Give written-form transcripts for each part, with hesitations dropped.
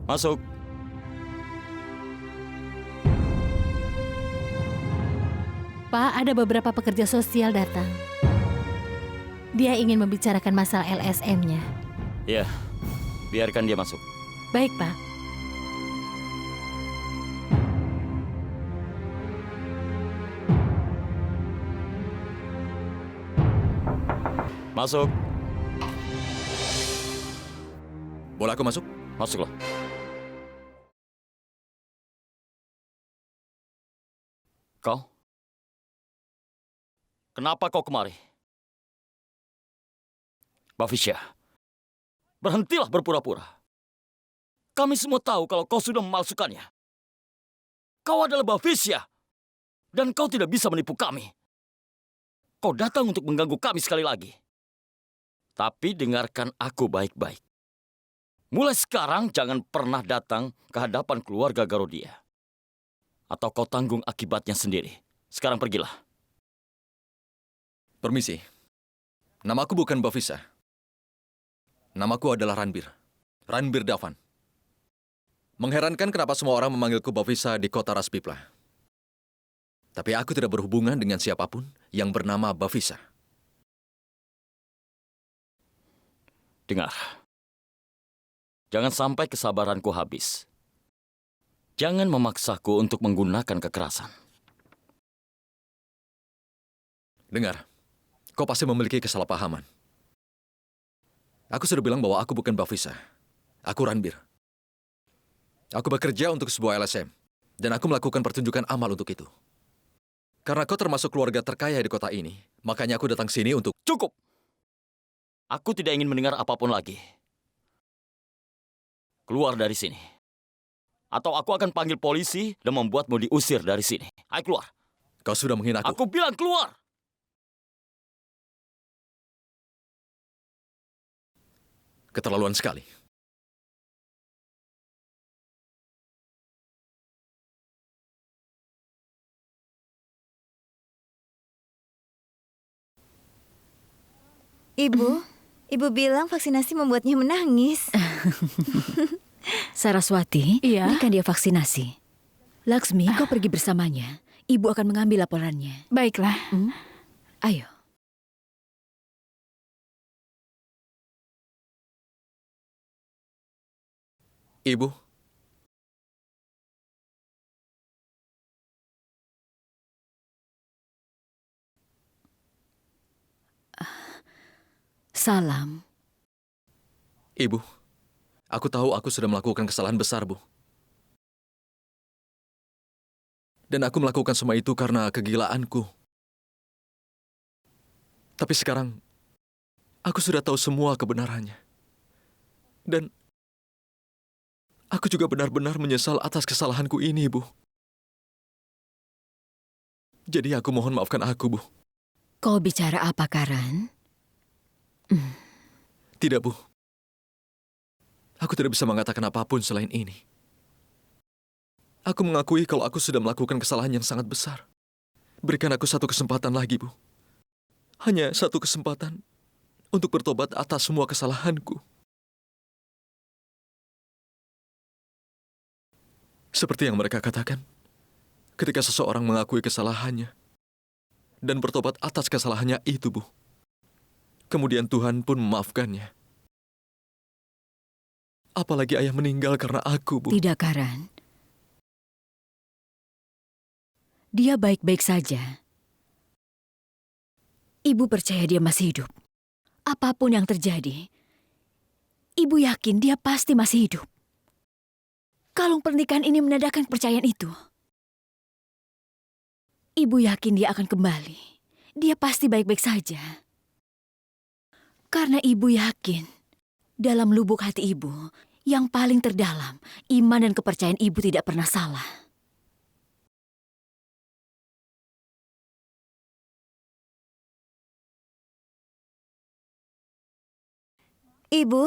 Masuk. Pak, ada beberapa pekerja sosial datang. Dia ingin membicarakan masalah LSM-nya. Ya, biarkan dia masuk. Baik, Pak. Masuk. Boleh aku masuk? Masuklah. Kau? Kenapa kau kemari? Bafisya, berhentilah berpura-pura. Kami semua tahu kalau kau sudah memalsukannya. Kau adalah Bafisya, dan kau tidak bisa menipu kami. Kau datang untuk mengganggu kami sekali lagi. Tapi dengarkan aku baik-baik. Mulai sekarang jangan pernah datang ke hadapan keluarga Garodia. Atau kau tanggung akibatnya sendiri. Sekarang pergilah. Permisi. Namaku bukan Bafisa. Namaku adalah Ranbir. Ranbir Davan. Mengherankan kenapa semua orang memanggilku Bafisa di kota Raspipla. Tapi aku tidak berhubungan dengan siapapun yang bernama Bafisa. Dengar. Jangan sampai kesabaranku habis. Jangan memaksaku untuk menggunakan kekerasan. Dengar, kau pasti memiliki kesalahpahaman. Aku sudah bilang bahwa aku bukan Bafisa. Aku Ranbir. Aku bekerja untuk sebuah LSM, dan aku melakukan pertunjukan amal untuk itu. Karena kau termasuk keluarga terkaya di kota ini, makanya aku datang sini untuk... Cukup! Aku tidak ingin mendengar apapun lagi. Keluar dari sini. Atau aku akan panggil polisi dan membuatmu diusir dari sini. Ayo keluar. Kau sudah menghina aku. Aku bilang keluar! Keterlaluan sekali. Ibu bilang vaksinasi membuatnya menangis. Saraswati, Iya? berikan dia vaksinasi. Laksmi, kau pergi bersamanya. Ibu akan mengambil laporannya. Baiklah. Ayo. Ibu, Salam. Ibu, aku tahu aku sudah melakukan kesalahan besar, Bu. Dan aku melakukan semua itu karena kegilaanku. Tapi sekarang, aku sudah tahu semua kebenarannya. Dan aku juga benar-benar menyesal atas kesalahanku ini, Bu. Jadi aku mohon maafkan aku, Bu. Kau bicara apa, Karan? Tidak, Bu. Aku tidak bisa mengatakan apapun selain ini. Aku mengakui kalau aku sudah melakukan kesalahan yang sangat besar. Berikan aku satu kesempatan lagi, Bu. Hanya satu kesempatan untuk bertobat atas semua kesalahanku. Seperti yang mereka katakan, ketika seseorang mengakui kesalahannya dan bertobat atas kesalahannya itu, Bu, kemudian Tuhan pun memaafkannya. Apalagi ayah meninggal karena aku, Bu. Tidak, Karan. Dia baik-baik saja. Ibu percaya dia masih hidup. Apapun yang terjadi, Ibu yakin dia pasti masih hidup. Kalung pernikahan ini menandakan kepercayaan itu. Ibu yakin dia akan kembali. Dia pasti baik-baik saja. Karena Ibu yakin, dalam lubuk hati Ibu, yang paling terdalam, iman dan kepercayaan Ibu tidak pernah salah. Ibu,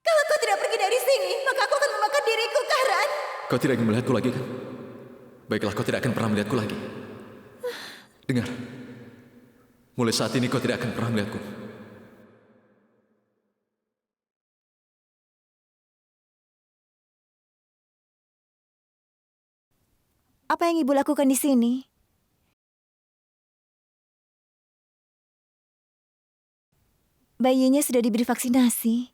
kalau kau tidak pergi dari sini, maka aku akan memakan diriku, Karan. Kau tidak ingin melihatku lagi, kan? Baiklah, kau tidak akan pernah melihatku lagi. Dengar. Mulai saat ini kau tidak akan pernah melihatku. Apa yang ibu lakukan di sini? Bayinya sudah diberi vaksinasi.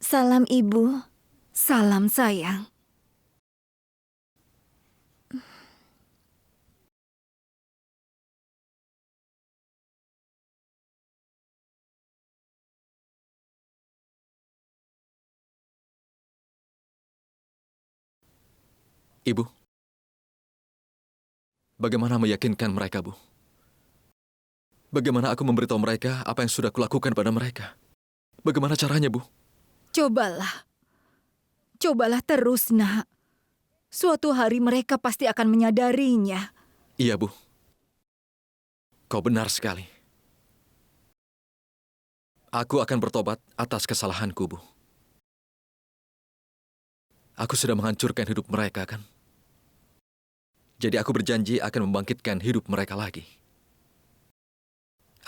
Salam ibu. Salam sayang. Ibu, bagaimana meyakinkan mereka, Bu? Bagaimana aku memberitahu mereka apa yang sudah kulakukan pada mereka? Bagaimana caranya, Bu? Cobalah. Cobalah terus, nak. Suatu hari mereka pasti akan menyadarinya. Iya, Bu. Kau benar sekali. Aku akan bertobat atas kesalahanku, Bu. Aku sudah menghancurkan hidup mereka, kan? Jadi aku berjanji akan membangkitkan hidup mereka lagi.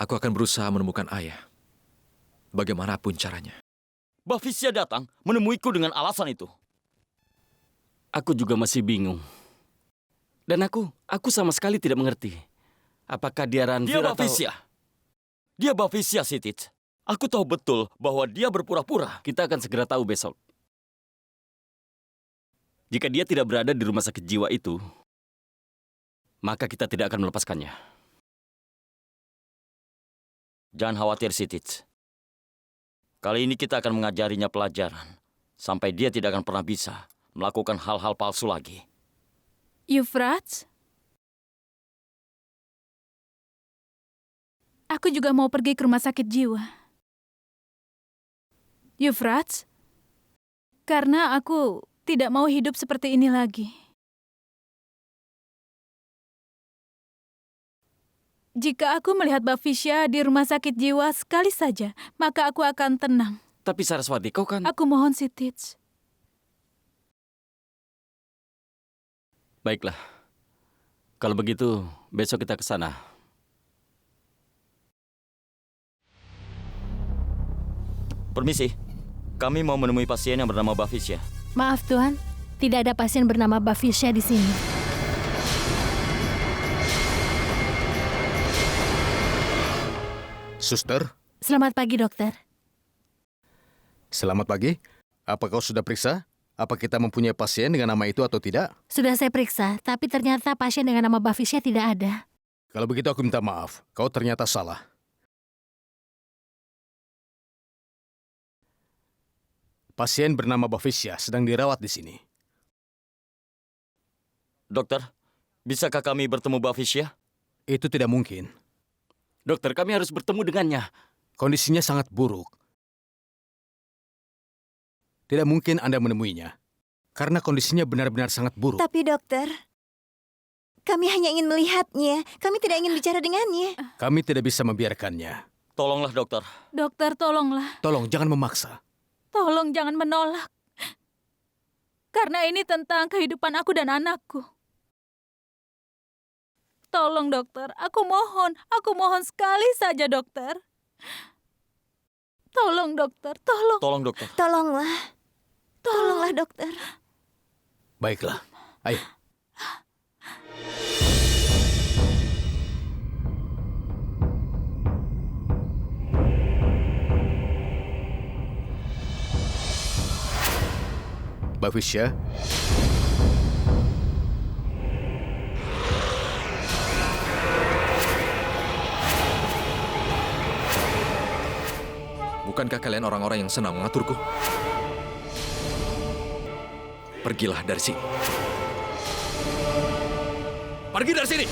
Aku akan berusaha menemukan ayah. Bagaimanapun caranya. Bafisya datang menemuiku dengan alasan itu. Aku juga masih bingung. Dan aku sama sekali tidak mengerti. Apakah dia Ranvir atau... Dia Bafisya, Sitic. Aku tahu betul bahwa dia berpura-pura. Kita akan segera tahu besok. Jika dia tidak berada di rumah sakit jiwa itu, maka kita tidak akan melepaskannya. Jangan khawatir, Sitic. Kali ini kita akan mengajarinya pelajaran, sampai dia tidak akan pernah bisa melakukan hal-hal palsu lagi. Yufrats? Aku juga mau pergi ke rumah sakit jiwa. Yufrats? Karena aku tidak mau hidup seperti ini lagi. Jika aku melihat Bafisya di rumah sakit jiwa sekali saja, maka aku akan tenang. Tapi Saraswati, kau kan... Aku mohon, Sitic. Baiklah. Kalau begitu, besok kita ke sana. Permisi. Kami mau menemui pasien yang bernama Bafisya. Maaf Tuan, tidak ada pasien bernama Bafisya di sini. Suster, Selamat pagi dokter. selamat pagi. Apa kau sudah periksa? Apa kita mempunyai pasien dengan nama itu atau tidak? Sudah saya periksa, tapi ternyata pasien dengan nama Bafisya tidak ada. Kalau begitu aku minta maaf. Kau ternyata salah. Pasien bernama Bafisya sedang dirawat di sini. Dokter, bisakah kami bertemu Bafisya? Itu tidak mungkin. Dokter, kami harus bertemu dengannya. Kondisinya sangat buruk. Tidak mungkin Anda menemuinya. Karena kondisinya benar-benar sangat buruk. Tapi dokter, kami hanya ingin melihatnya. Kami tidak ingin bicara dengannya. Kami tidak bisa membiarkannya. Tolonglah, dokter. Dokter, tolonglah. Tolong, jangan memaksa. Tolong jangan menolak. Karena ini tentang kehidupan aku dan anakku. Tolong dokter, aku mohon sekali saja dokter. Tolong dokter, tolong. Tolong, dokter. Tolonglah dokter. Baiklah, ayo. Bafisya, bukankah kalian orang-orang yang senang mengaturku? Pergilah dari sini. Pergi dari sini!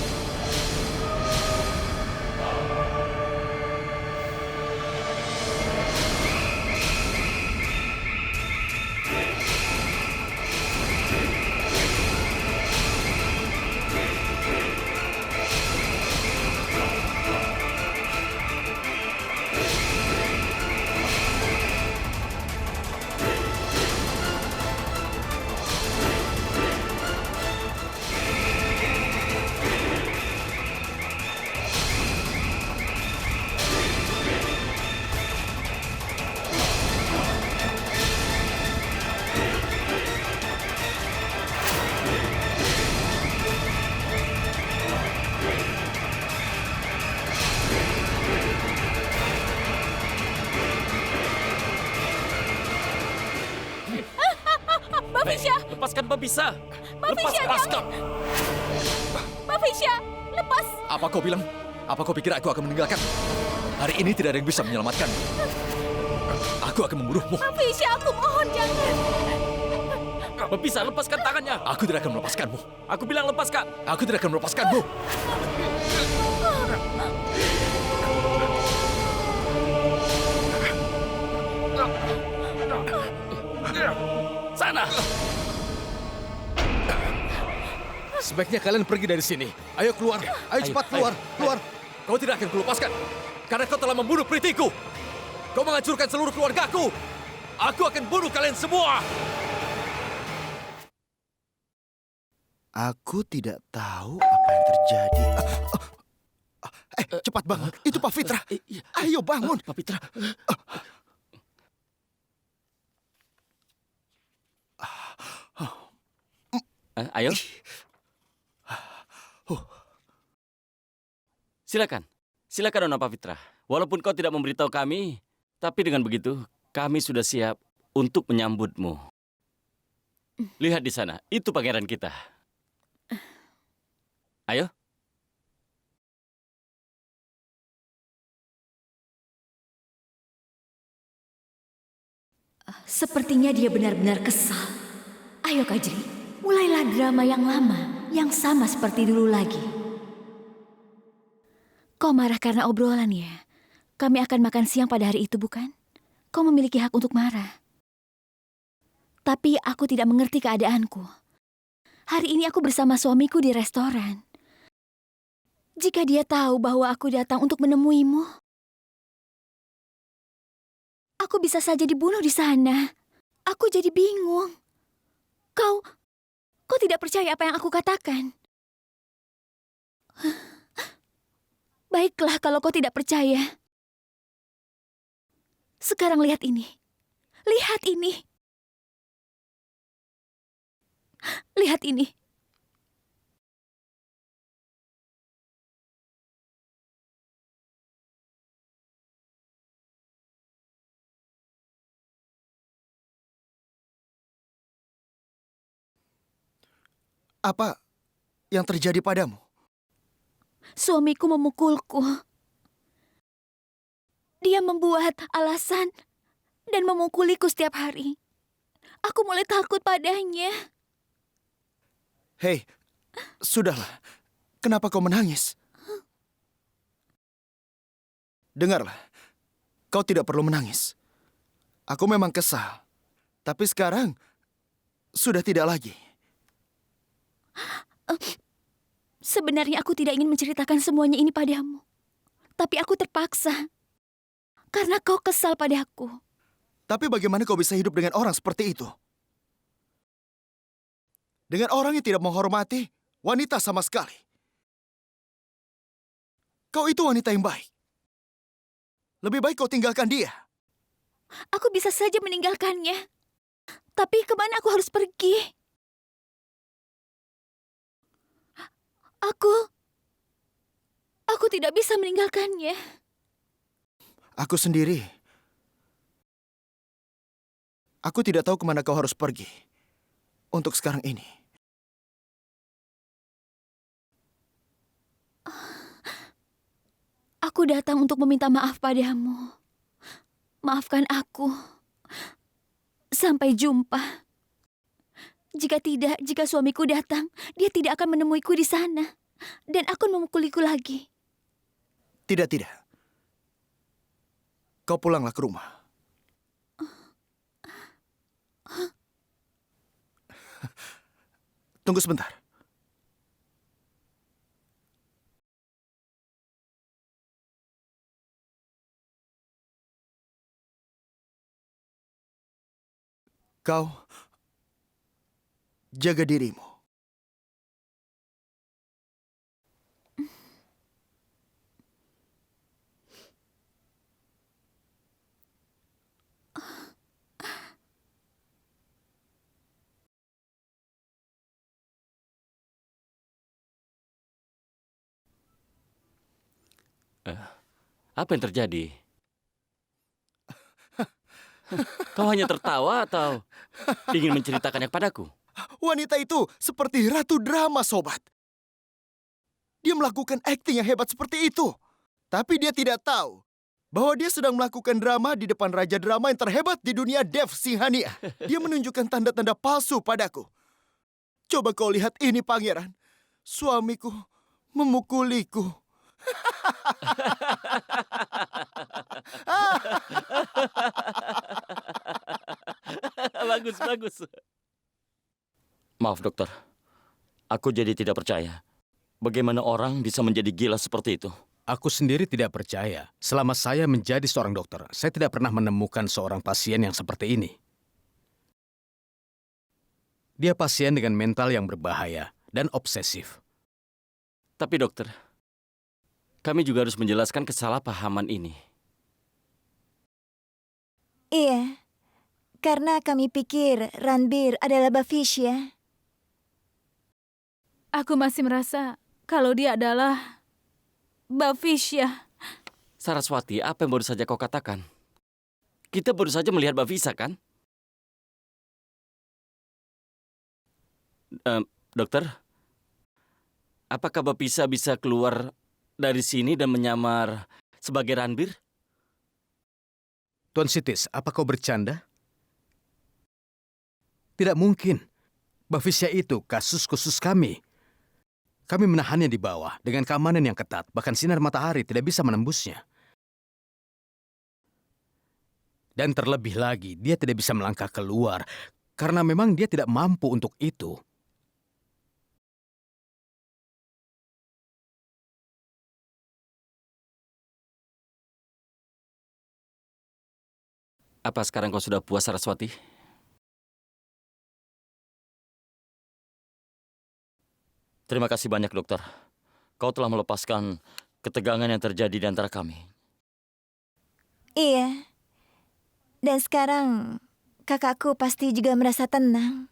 Fisya! Lepaskan Babisa! Fisya, Lepaskan! Mbak Fisya, lepas! Apa kau bilang? Apa kau pikir aku akan meninggalkan? Hari ini tidak ada yang bisa menyelamatkan. Aku akan membunuhmu. Mbak Fisya, aku mohon jangan. Babisa, lepaskan tangannya! Aku tidak akan melepaskanmu. Aku bilang lepaskan! Aku tidak akan melepaskanmu. Sana! Sebaiknya kalian pergi dari sini. Ayo keluar. Ayo cepat keluar. Keluar. Kau tidak akan kulepaskan. Karena kau telah membunuh Pritiku. Kau menghancurkan seluruh keluargaku. Aku akan bunuh kalian semua. Aku tidak tahu apa yang terjadi. Cepat bangun. Itu Pak Fitra. Ayo bangun. Pak Fitra. Ayo. Silakan. Silakan Nona Pak Fitra. Walaupun kau tidak memberitahu kami, tapi dengan begitu kami sudah siap untuk menyambutmu. Lihat di sana, itu pangeran kita. Ayo. Sepertinya dia benar-benar kesal. Ayo Kajri, mulailah drama yang lama, yang sama seperti dulu lagi. Kau marah karena obrolan ya? Kami akan makan siang pada hari itu, bukan? Kau memiliki hak untuk marah. Tapi aku tidak mengerti keadaanku. Hari ini aku bersama suamiku di restoran. Jika dia tahu bahwa aku datang untuk menemuimu, aku bisa saja dibunuh di sana. Aku jadi bingung. Kau tidak percaya apa yang aku katakan? Baiklah kalau kau tidak percaya. Sekarang lihat ini. Lihat ini. Lihat ini. Apa yang terjadi padamu? Suamiku memukulku. Dia membuat alasan dan memukuliku setiap hari. Aku mulai takut padanya. Hei, sudahlah. Kenapa kau menangis? Dengarlah, kau tidak perlu menangis. Aku memang kesal. Tapi sekarang, sudah tidak lagi. Sebenarnya aku tidak ingin menceritakan semuanya ini padamu. Tapi aku terpaksa. Karena kau kesal padaku. Tapi bagaimana kau bisa hidup dengan orang seperti itu? Dengan orang yang tidak menghormati wanita sama sekali. Kau itu wanita yang baik. Lebih baik kau tinggalkan dia. Aku bisa saja meninggalkannya. Tapi kemana aku harus pergi? Aku tidak bisa meninggalkannya. Aku sendiri. Aku tidak tahu kemana kau harus pergi. Untuk sekarang ini. Aku datang untuk meminta maaf padamu. Maafkan aku. Sampai jumpa. Jika suamiku datang, dia tidak akan menemuiku di sana. Dan akan memukuliku lagi. Tidak. Kau pulanglah ke rumah. Tunggu sebentar. Kau jaga dirimu. Apa yang terjadi? Kau hanya tertawa atau ingin menceritakannya kepadaku? Wanita itu seperti ratu drama, sobat. Dia melakukan akting yang hebat seperti itu. Tapi dia tidak tahu bahwa dia sedang melakukan drama di depan raja drama yang terhebat di dunia, Dev Singhania. Dia menunjukkan tanda-tanda palsu padaku. Coba kau lihat ini, pangeran. Suamiku memukuliku. Bagus, bagus. Maaf, dokter. Aku jadi tidak percaya. Bagaimana orang bisa menjadi gila seperti itu? Aku sendiri tidak percaya. Selama saya menjadi seorang dokter, saya tidak pernah menemukan seorang pasien yang seperti ini. Dia pasien dengan mental yang berbahaya dan obsesif. Tapi dokter, kami juga harus menjelaskan kesalahpahaman ini. Iya, karena kami pikir Ranbir adalah Bhavisya. Aku masih merasa kalau dia adalah Bhavisya. Saraswati, apa yang baru saja kau katakan? Kita baru saja melihat Bhavisa, kan? Dokter, apakah Bhavisa bisa keluar dari sini dan menyamar sebagai Ranbir? Tuan Sitis, apa kau bercanda? Tidak mungkin. Bhavisya itu kasus khusus kami. Kami menahannya di bawah dengan keamanan yang ketat. Bahkan sinar matahari tidak bisa menembusnya. Dan terlebih lagi, dia tidak bisa melangkah keluar. Karena memang dia tidak mampu untuk itu. Apa sekarang kau sudah puas, Saraswati? Terima kasih banyak, dokter. Kau telah melepaskan ketegangan yang terjadi di antara kami. Iya. Dan sekarang kakakku pasti juga merasa tenang.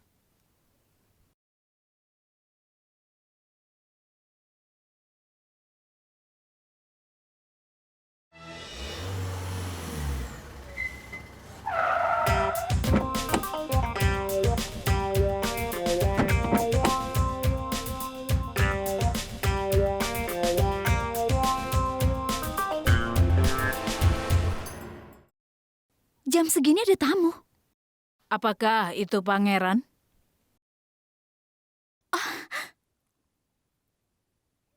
Jam segini ada tamu. Apakah itu pangeran?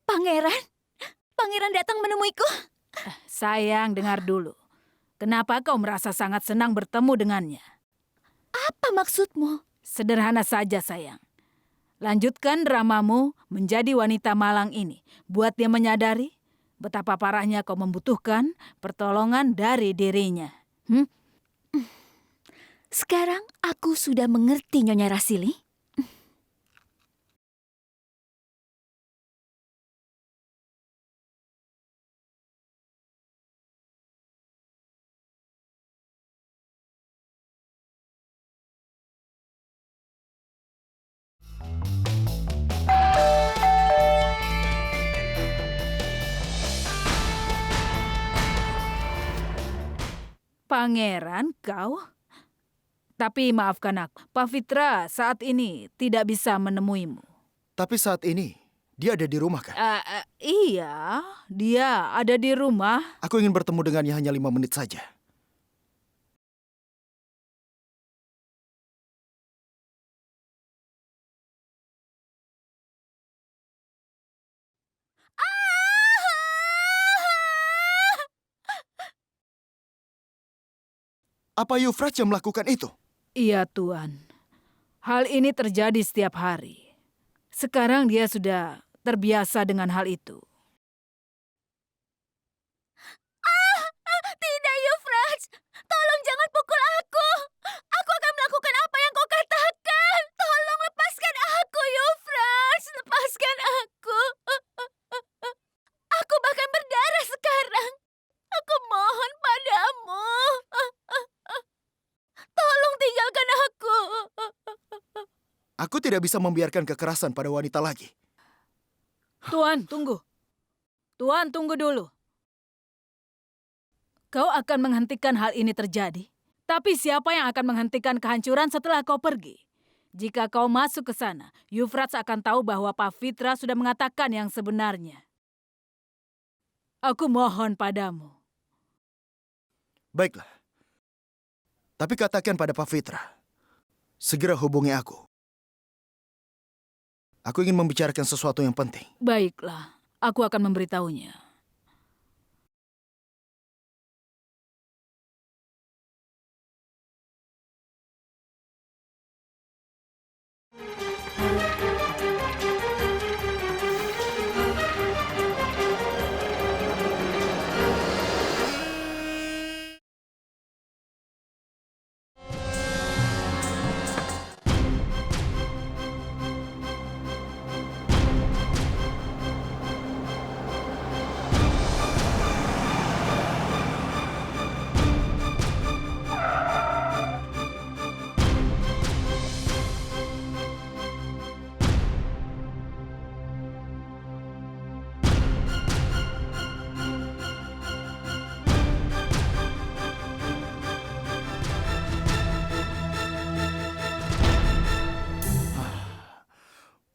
Pangeran? Pangeran datang menemuiku. Sayang, dengar dulu. Kenapa kau merasa sangat senang bertemu dengannya? Apa maksudmu? Sederhana saja, sayang. Lanjutkan dramamu menjadi wanita malang ini. Buat dia menyadari betapa parahnya kau membutuhkan pertolongan dari dirinya. Sekarang aku sudah mengerti, Nyonya Rasili. Pangeran, kau? Tapi maafkan aku, Pavitra saat ini tidak bisa menemuimu. Tapi saat ini, dia ada di rumah, kan? Iya, dia ada di rumah. Aku ingin bertemu dengannya hanya 5 menit saja. Apa Yuvraj yang melakukan itu? Iya, Tuan. Hal ini terjadi setiap hari. Sekarang dia sudah terbiasa dengan hal itu. Tidak, Yuvraj. Tolong jangan pukul aku. Aku akan melakukan apa yang kau katakan. Tolong lepaskan aku, Yuvraj. Lepaskan aku. Aku bahkan berdarah sekarang. Aku mohon padamu. Tolong tinggalkan aku. Aku tidak bisa membiarkan kekerasan pada wanita lagi. Tuan, tunggu. Tuan, tunggu dulu. Kau akan menghentikan hal ini terjadi Tapi siapa yang akan menghentikan kehancuran setelah kau pergi? Jika kau masuk ke sana, Yufrats akan tahu bahwa Pavitra sudah mengatakan yang sebenarnya. Aku mohon padamu. Baiklah. Tapi katakan pada Pavitra, segera hubungi aku. Aku ingin membicarakan sesuatu yang penting. Baiklah, aku akan memberitahunya.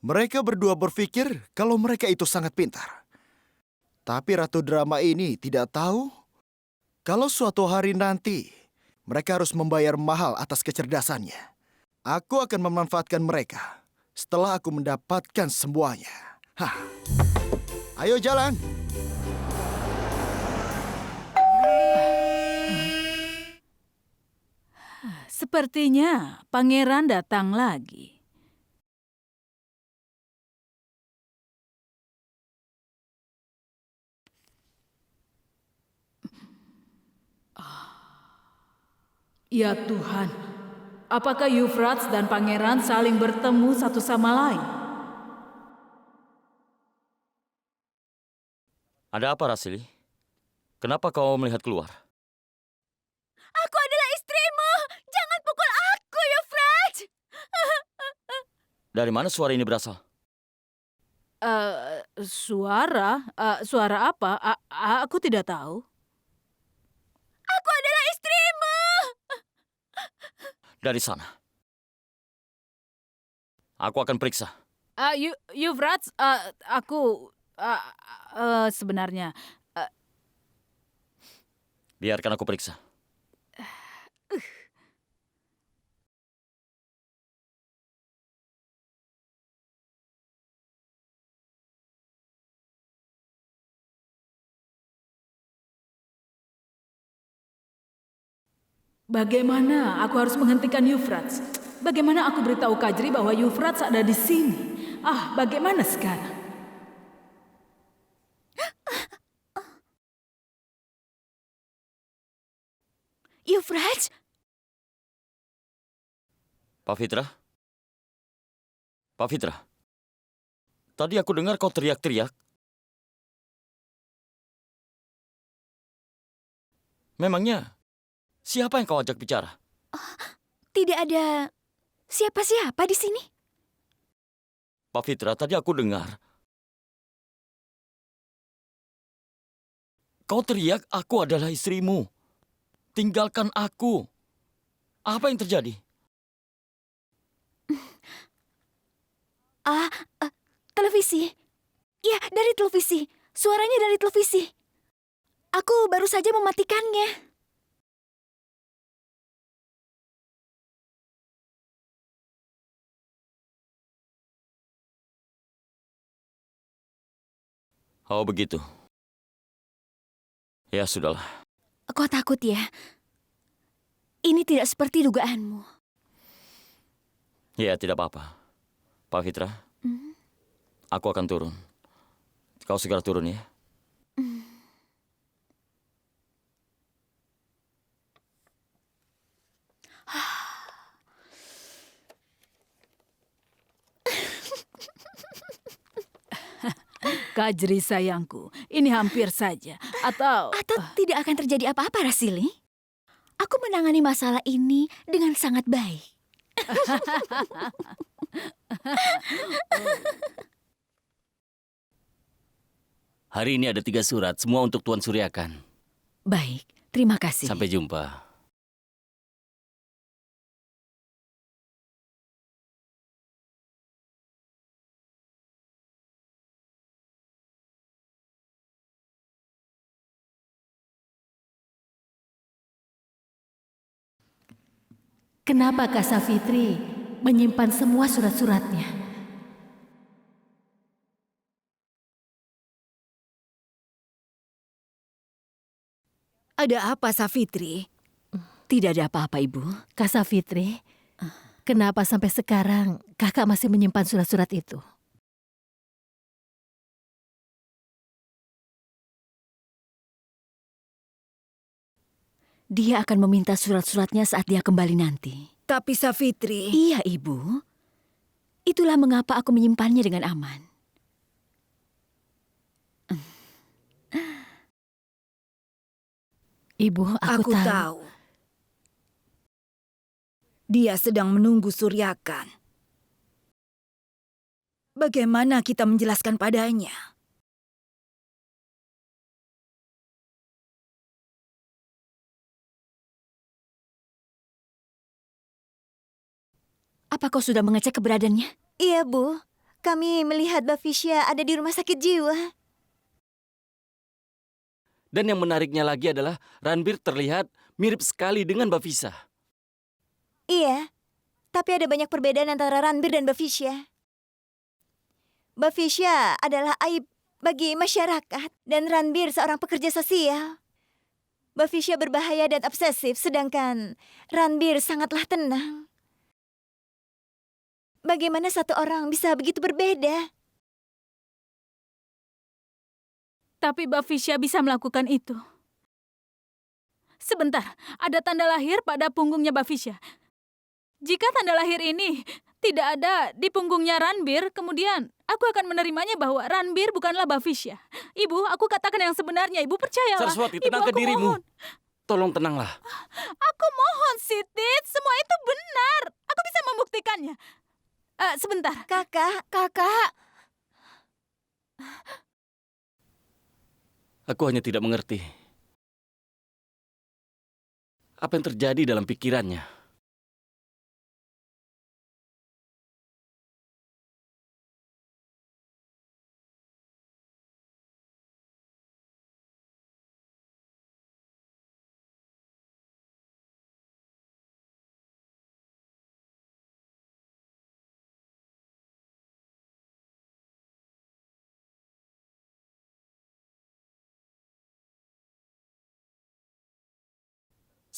Mereka berdua berpikir kalau mereka itu sangat pintar. Tapi Ratu Drama ini tidak tahu kalau suatu hari nanti mereka harus membayar mahal atas kecerdasannya. Aku akan memanfaatkan mereka setelah aku mendapatkan semuanya. Hah. Ayo jalan. Sepertinya pangeran datang lagi. Ya Tuhan, apakah Yufrats dan pangeran saling bertemu satu sama lain? Ada apa, Rasili? Kenapa kau melihat keluar? Aku adalah istrimu! Jangan pukul aku, Yufrats! Dari mana suara ini berasal? Suara apa? Aku tidak tahu. Aku adalah istrimu! Dari sana. Aku akan periksa. Yufrats, aku sebenarnya Biarkan aku periksa. bagaimana aku harus menghentikan Yufrats? Bagaimana aku beritahu Kajri bahwa Yufrats ada di sini? Bagaimana sekarang? Yufrats? Pavitra? Pavitra? Tadi aku dengar kau teriak-teriak. Memangnya siapa yang kau ajak bicara? Tidak ada siapa-siapa di sini. Pavitra, tadi aku dengar kau teriak, aku adalah istrimu. Tinggalkan aku. Apa yang terjadi? Televisi. Ya, dari televisi. Suaranya dari televisi. Aku baru saja mematikannya. Oh begitu. Ya sudahlah. Kau takut ya? Ini tidak seperti dugaanmu. Ya tidak apa-apa. Pavitra, aku akan turun. Kau segera turun ya. Kajri sayangku, ini hampir saja. Atau tidak akan terjadi apa-apa, Rasili. Aku menangani masalah ini dengan sangat baik. Hari ini ada 3 surat, semua untuk Tuan Suryakan. Baik, terima kasih. Sampai jumpa. Kenapa Kak Safitri menyimpan semua surat-suratnya? Ada apa, Safitri? Tidak ada apa-apa, Ibu. Kak Safitri, kenapa sampai sekarang kakak masih menyimpan surat-surat itu? Dia akan meminta surat-suratnya saat dia kembali nanti. Tapi Safitri, Iya, Ibu. Itulah mengapa aku menyimpannya dengan aman. Ibu, aku tahu. Dia sedang menunggu Suryakan. Bagaimana kita menjelaskan padanya? Apa kau sudah mengecek keberadaannya? Iya, Bu. Kami melihat Bafisya ada di rumah sakit jiwa. Dan yang menariknya lagi adalah Ranbir terlihat mirip sekali dengan Bafisa. Iya, tapi ada banyak perbedaan antara Ranbir dan Bafisya. Bafisya adalah aib bagi masyarakat dan Ranbir seorang pekerja sosial. Bafisya berbahaya dan obsesif, sedangkan Ranbir sangatlah tenang. Bagaimana satu orang bisa begitu berbeda? Tapi Bafisya bisa melakukan itu. Sebentar, ada tanda lahir pada punggungnya Bafisya. Jika tanda lahir ini tidak ada di punggungnya Ranbir, kemudian aku akan menerimanya bahwa Ranbir bukanlah Bafisya. Ibu, aku katakan yang sebenarnya. Ibu percayalah. Saraswati, Ibu, tenangkan aku dirimu. mohon. Tolong tenanglah. Aku mohon, Sitit. Semua itu benar. Aku bisa membuktikannya. Sebentar. Kakak. Aku hanya tidak mengerti. Apa yang terjadi dalam pikirannya?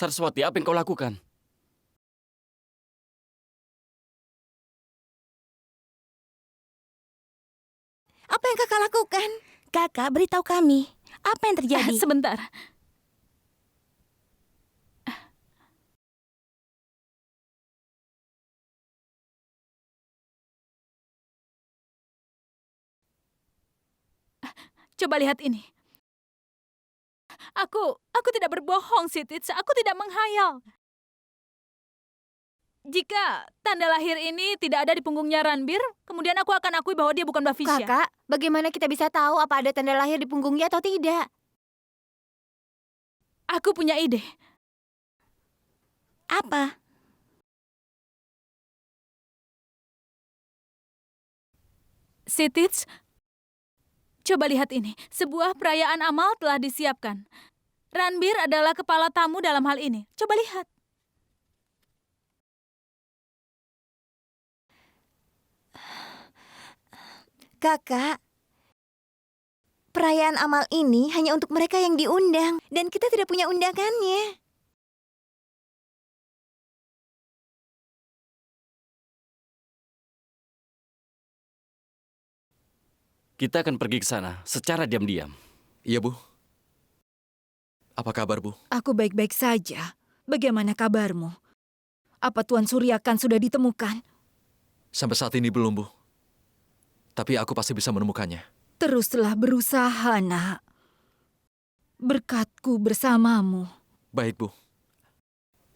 Saraswati, apa yang kau lakukan? Apa yang kakak lakukan? kakak beritahu kami, apa yang terjadi? Sebentar. Coba lihat ini. Aku tidak berbohong, Sitit. Aku tidak menghayal. Jika tanda lahir ini tidak ada di punggungnya Ranbir, kemudian aku akan akui bahwa dia bukan Bafisya. Kakak, bagaimana kita bisa tahu apa ada tanda lahir di punggungnya atau tidak? Aku punya ide. Apa? Sitits, coba lihat ini. Sebuah perayaan amal telah disiapkan. Ranbir adalah kepala tamu dalam hal ini. Coba lihat. Kakak, perayaan amal ini hanya untuk mereka yang diundang dan kita tidak punya undangannya. Kita akan pergi ke sana secara diam-diam. Iya, Bu. Apa kabar, Bu? Aku baik-baik saja. Bagaimana kabarmu? Apa Tuan Suryakan sudah ditemukan? Sampai saat ini belum, Bu. Tapi aku pasti bisa menemukannya. Teruslah berusaha, nak. Berkatku bersamamu. Baik, Bu.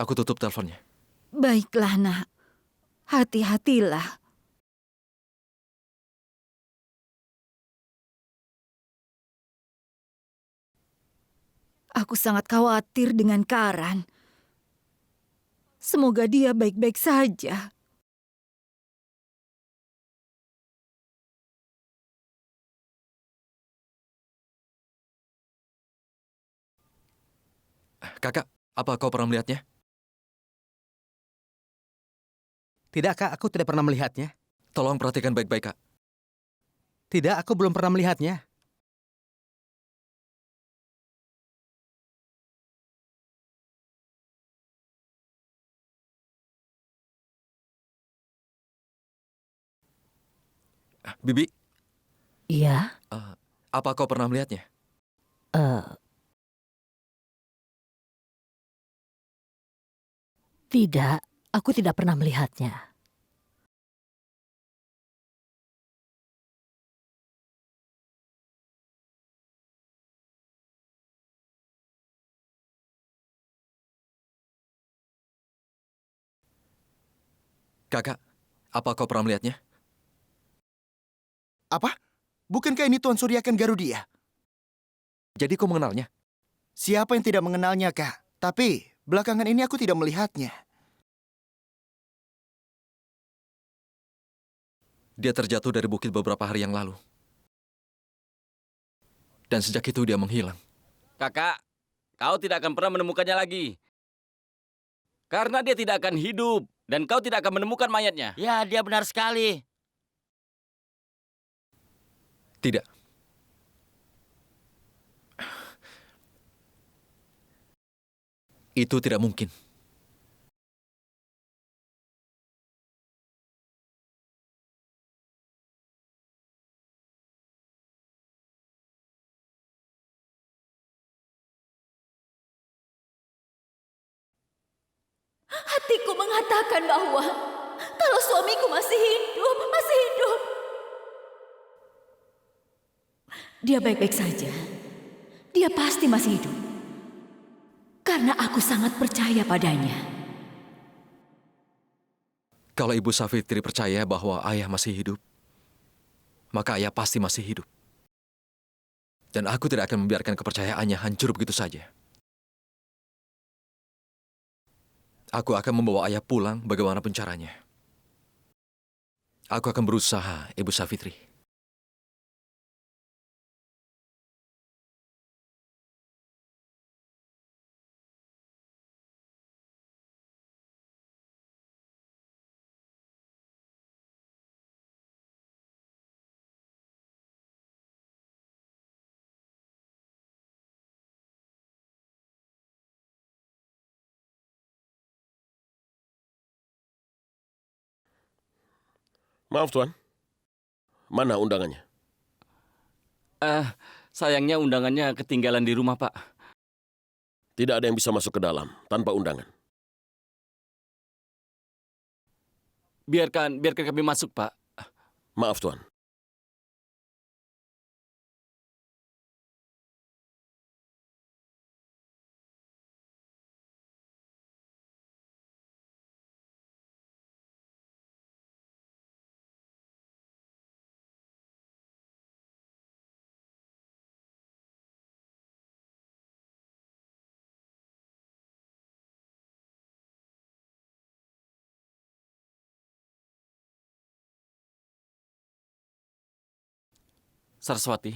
Aku tutup teleponnya. Baiklah, nak. Hati-hatilah. Aku sangat khawatir dengan Karan. Semoga dia baik-baik saja. Kakak, apa kau pernah melihatnya? Tidak, Kak. Aku tidak pernah melihatnya. Tolong perhatikan baik-baik, Kak. Tidak, aku belum pernah melihatnya. Bibi, Iya, apa kau pernah melihatnya? tidak. Aku tidak pernah melihatnya. Kakak, apa kau pernah melihatnya? Apa? Bukankah ini Tuan Suryakan Garudia? Jadi kau mengenalnya? Siapa yang tidak mengenalnya, Kak? Tapi belakangan ini aku tidak melihatnya. Dia terjatuh dari bukit beberapa hari yang lalu. Dan sejak itu dia menghilang. Kakak, kau tidak akan pernah menemukannya lagi. Karena dia tidak akan hidup dan kau tidak akan menemukan mayatnya. Ya, dia benar sekali. Tidak. Itu tidak mungkin. Hatiku mengatakan bahwa kalau suamiku masih hidup. Dia baik-baik saja. Dia pasti masih hidup. Karena aku sangat percaya padanya. Kalau Ibu Savitri percaya bahwa ayah masih hidup, maka ayah pasti masih hidup. Dan aku tidak akan membiarkan kepercayaannya hancur begitu saja. Aku akan membawa ayah pulang bagaimanapun caranya. Aku akan berusaha, Ibu Savitri. Maaf, Tuan. Mana undangannya? Sayangnya undangannya ketinggalan di rumah, Pak. Tidak ada yang bisa masuk ke dalam tanpa undangan. Biarkan kami masuk, Pak. Maaf, Tuan. Saraswati.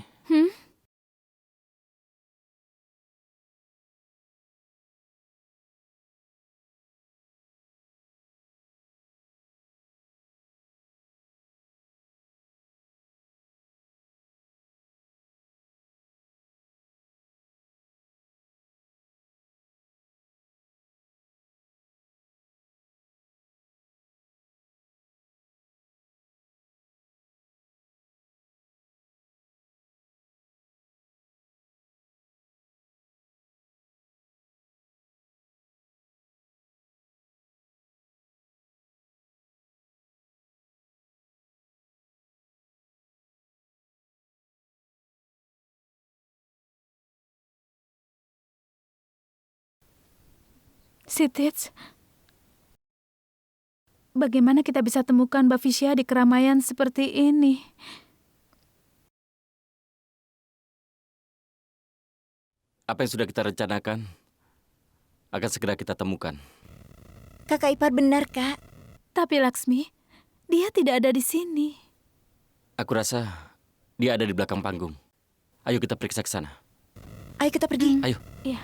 Sitits, bagaimana kita bisa temukan Bafisya di keramaian seperti ini? Apa yang sudah kita rencanakan akan segera kita temukan. Kakak ipar benar, Kak. Tapi Laksmi, dia tidak ada di sini. Aku rasa dia ada di belakang panggung. Ayo kita periksa ke sana. Ayo kita pergi. Ayo. Iya.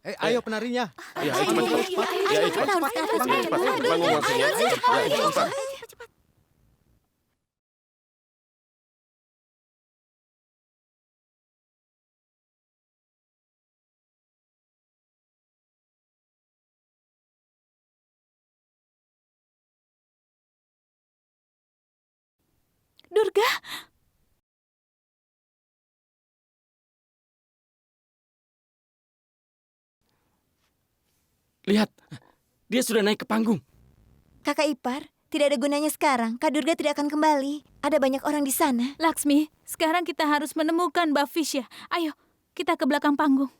Ayo penarinya. Ya, cepat. Ya, cepat. Bangun langsung ya. Ya, cepat. Durga, Lihat, dia sudah naik ke panggung. Kakak ipar, tidak ada gunanya sekarang. Kak Durga tidak akan kembali. Ada banyak orang di sana. Laksmi, sekarang kita harus menemukan Bafisya. Ayo, kita ke belakang panggung.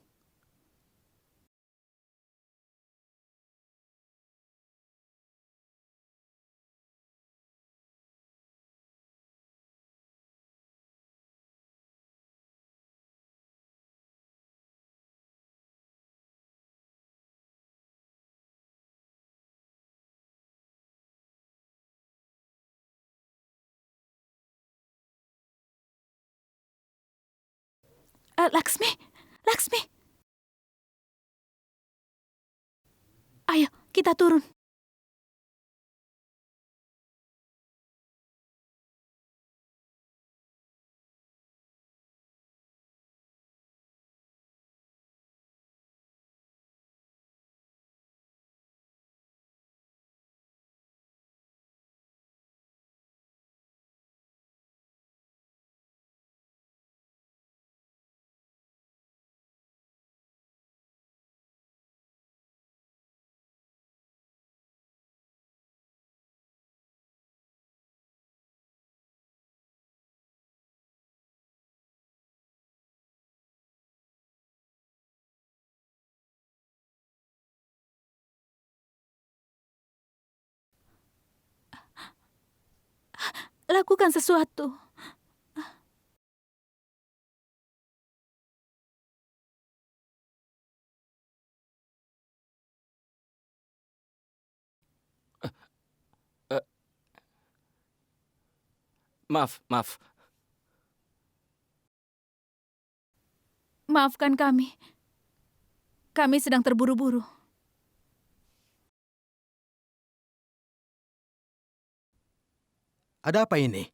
Laksmi, Laksmi. Ayo, kita turun. Lakukan sesuatu. Eh, Maaf, maaf. Maafkan kami. Kami sedang terburu-buru. Ada apa ini?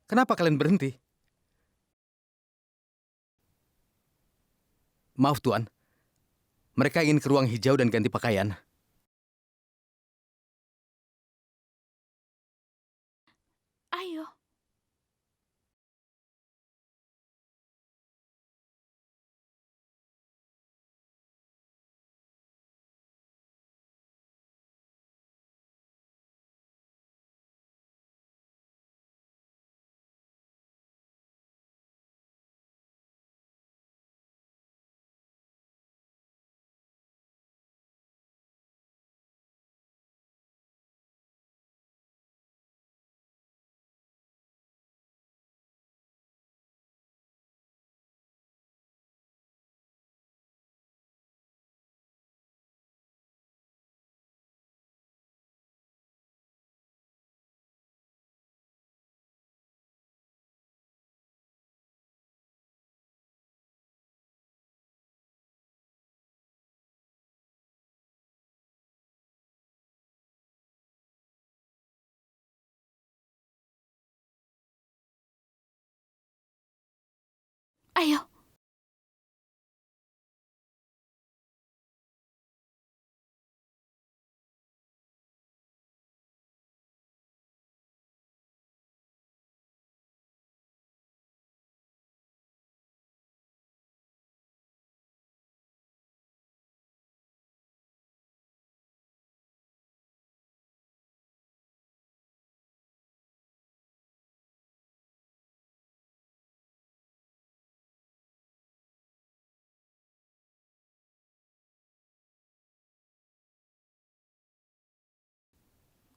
Kenapa kalian berhenti? Maaf Tuan, mereka ingin ke ruang hijau dan ganti pakaian. Ayo. Ayo.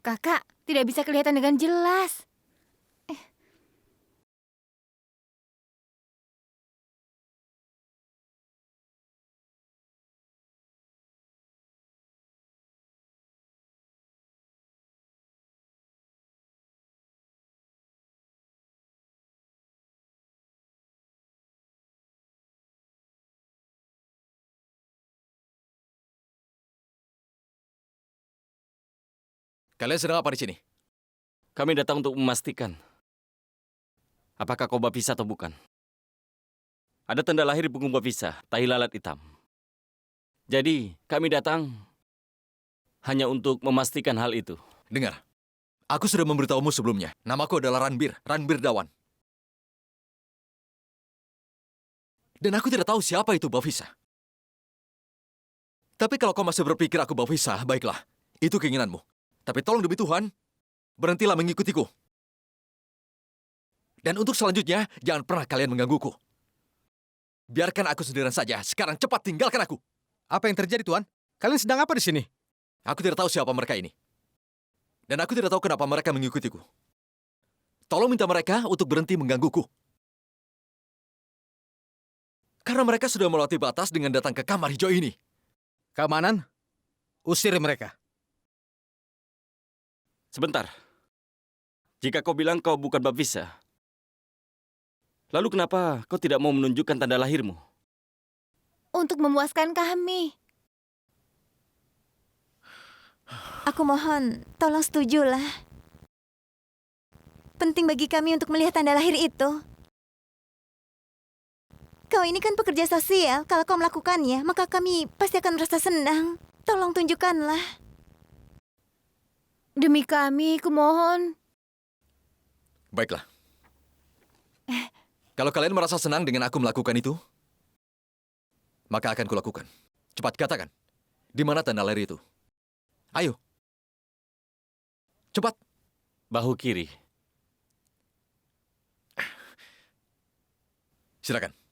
Kakak, tidak bisa kelihatan dengan jelas. Kalian sedang apa di sini? Kami datang untuk memastikan apakah kau Bafisa atau bukan. Ada tanda lahir di punggung Bafisa, tahi lalat hitam. Jadi, kami datang hanya untuk memastikan hal itu. Dengar, aku sudah memberitahumu sebelumnya. Namaku adalah Ranbir Dawan. Dan aku tidak tahu siapa itu Bafisa. Tapi kalau kau masih berpikir aku Bafisa, baiklah. Itu keinginanmu. Tapi tolong demi Tuhan, berhentilah mengikutiku. Dan untuk selanjutnya, jangan pernah kalian menggangguku. Biarkan aku sendirian saja. Sekarang cepat tinggalkan aku. Apa yang terjadi, Tuan? Kalian sedang apa di sini? Aku tidak tahu siapa mereka ini. Dan aku tidak tahu kenapa mereka mengikutiku. Tolong minta mereka untuk berhenti menggangguku. Karena mereka sudah melewati batas dengan datang ke kamar hijau ini. Keamanan, usir mereka. Sebentar. Jika kau bilang kau bukan Bafisa, lalu kenapa kau tidak mau menunjukkan tanda lahirmu? Untuk memuaskan kami. Aku mohon, tolong setujulah. Penting bagi kami untuk melihat tanda lahir itu. Kau ini kan pekerja sosial. Kalau kau melakukannya, maka kami pasti akan merasa senang. Tolong tunjukkanlah. Demi kami, kumohon. Baiklah. Kalau kalian merasa senang dengan aku melakukan itu, maka akan kulakukan. Cepat katakan, di mana tanda lahir itu? Ayo. Cepat. Bahu kiri. Silakan.